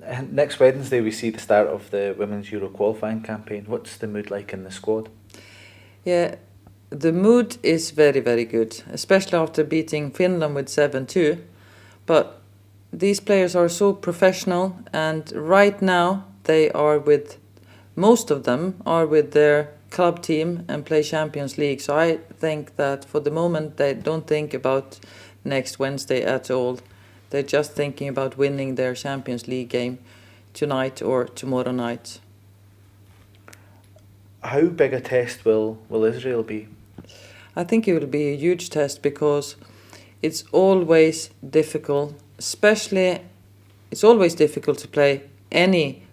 And next Wednesday we see the start of the Women's Euro qualifying campaign. What's the mood like in the squad? Yeah, the mood is very, very good, especially after beating Finland with 7-2. But these players are so professional, and right now they are with, most of them are with their club team and play Champions League. So I think that for the moment they don't think about next Wednesday at all. They're just thinking about winning their Champions League game tonight or tomorrow night. How big a test will Israel be? I think it will be a huge test because it's always difficult, especially it's always difficult to play any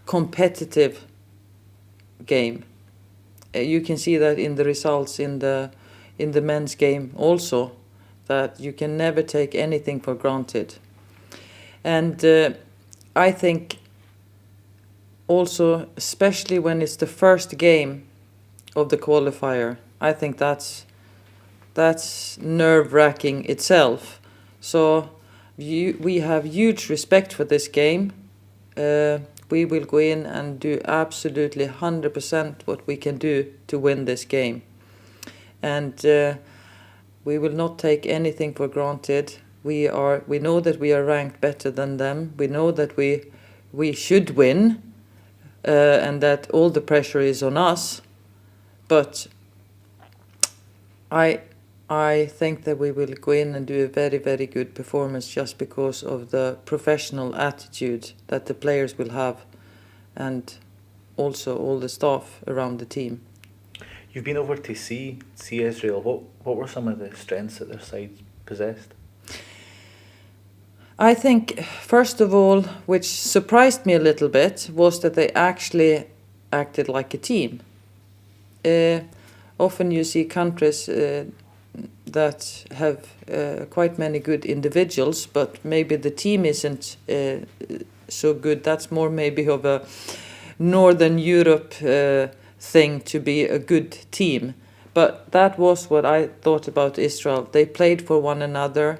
competitive game. You can see that in the results in the men's game also, that you can never take anything for granted. And I think also, especially when it's the first game of the qualifier, I think that's nerve-wracking itself. So we have huge respect for this game. We will go in and do absolutely 100% what we can do to win this game. And we will not take anything for granted. We know that we are ranked better than them. We know that we should win, and that all the pressure is on us. But I think that we will go in and do a very, very good performance just because of the professional attitude that the players will have, and also all the staff around the team. You've been over to see Israel. What were some of the strengths that their side possessed? I think, first of all, which surprised me a little bit, was that they actually acted like a team. Often you see countries that have quite many good individuals, but maybe the team isn't so good. That's more maybe of a Northern Europe thing to be a good team. But that was what I thought about Israel. They played for one another.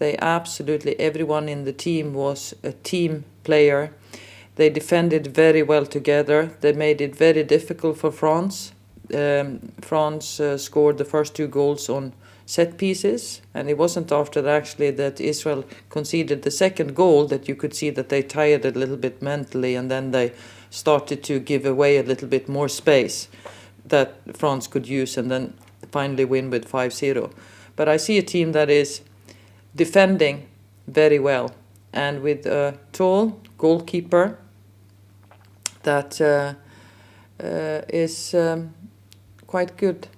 Everyone in the team was a team player. They defended very well together. They made it very difficult for France. France scored the first 2 goals on set pieces, and it wasn't after actually that Israel conceded the second goal that you could see that they tired a little bit mentally, and then they started to give away a little bit more space that France could use, and then finally win with 5-0. But I see a team that is defending very well, and with a tall goalkeeper that is quite good.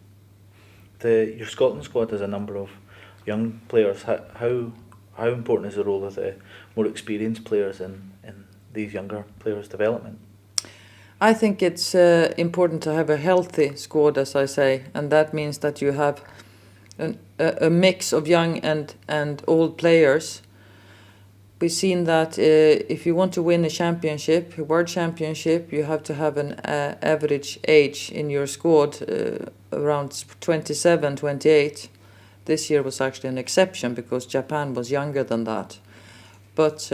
Your Scotland squad has a number of young players. How important is the role of the more experienced players in these younger players' development? I think it's important to have a healthy squad, as I say, and that means that you have a mix of young and old players. We've seen that if you want to win a world championship, you have to have an average age in your squad around 27, 28. This year was actually an exception because Japan was younger than that. But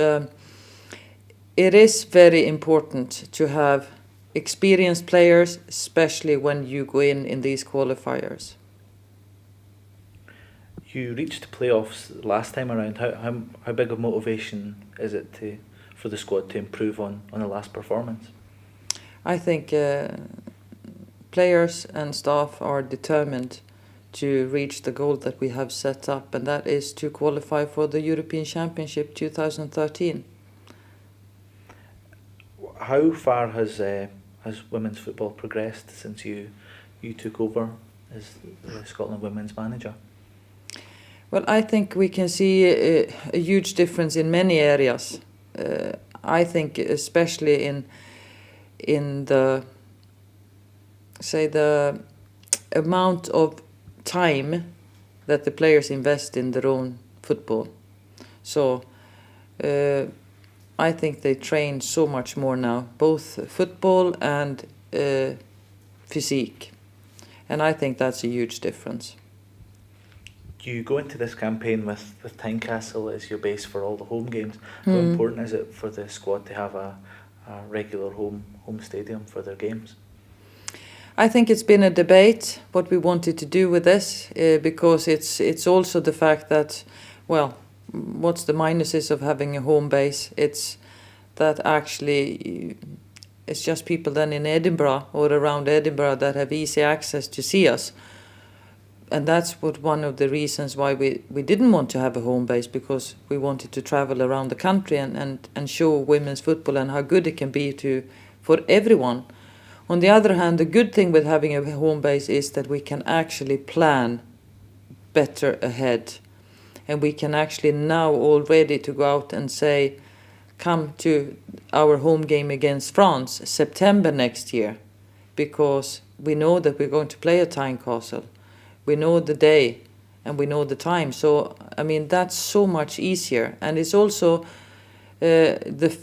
it is very important to have experienced players, especially when you go in these qualifiers. You reached playoffs last time around. How big a motivation is it for the squad to improve on the last performance? I think players and staff are determined to reach the goal that we have set up, and that is to qualify for the European Championship 2013. How far has women's football progressed since you took over as the Scotland women's manager? Well, I think we can see a huge difference in many areas. I think especially in the amount of time that the players invest in their own football. So I think they train so much more now, both football and physique. And I think that's a huge difference. you go into this campaign with Tynecastle as your base for all the home games. How important is it for the squad to have a regular home stadium for their games? I think it's been a debate what we wanted to do with this, because it's also the fact that, well, what's the minuses of having a home base? It's that actually it's just people then in Edinburgh or around Edinburgh that have easy access to see us. And that's what one of the reasons why we didn't want to have a home base, because we wanted to travel around the country and show women's football and how good it can be for everyone. On the other hand, the good thing with having a home base is that we can actually plan better ahead. And we can actually now already to go out and say, come to our home game against France, September next year, because we know that we're going to play at Tynecastle. We know the day and we know the time. So, I mean, that's so much easier. And it's also the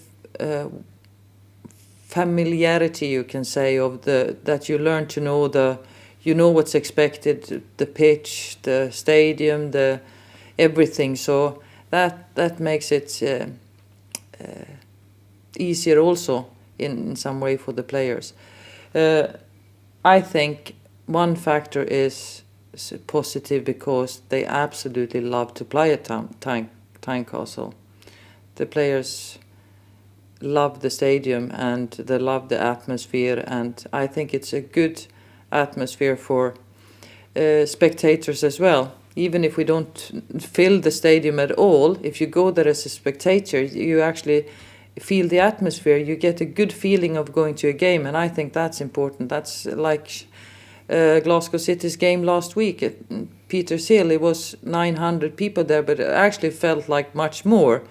familiarity, you can say, of that you learn to know you know what's expected, the pitch, the stadium, the everything. So that makes it easier also in some way for the players. I think one factor is positive because they absolutely love to play at Tynecastle. The players love the stadium and they love the atmosphere, and I think it's a good atmosphere for spectators as well. Even if we don't fill the stadium at all, if you go there as a spectator, you actually feel the atmosphere. You get a good feeling of going to a game, and I think that's important. That's like Glasgow City's game last week at Peters Hill. It was 900 people there, but it actually felt like much more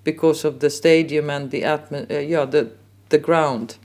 because of the stadium and the the ground.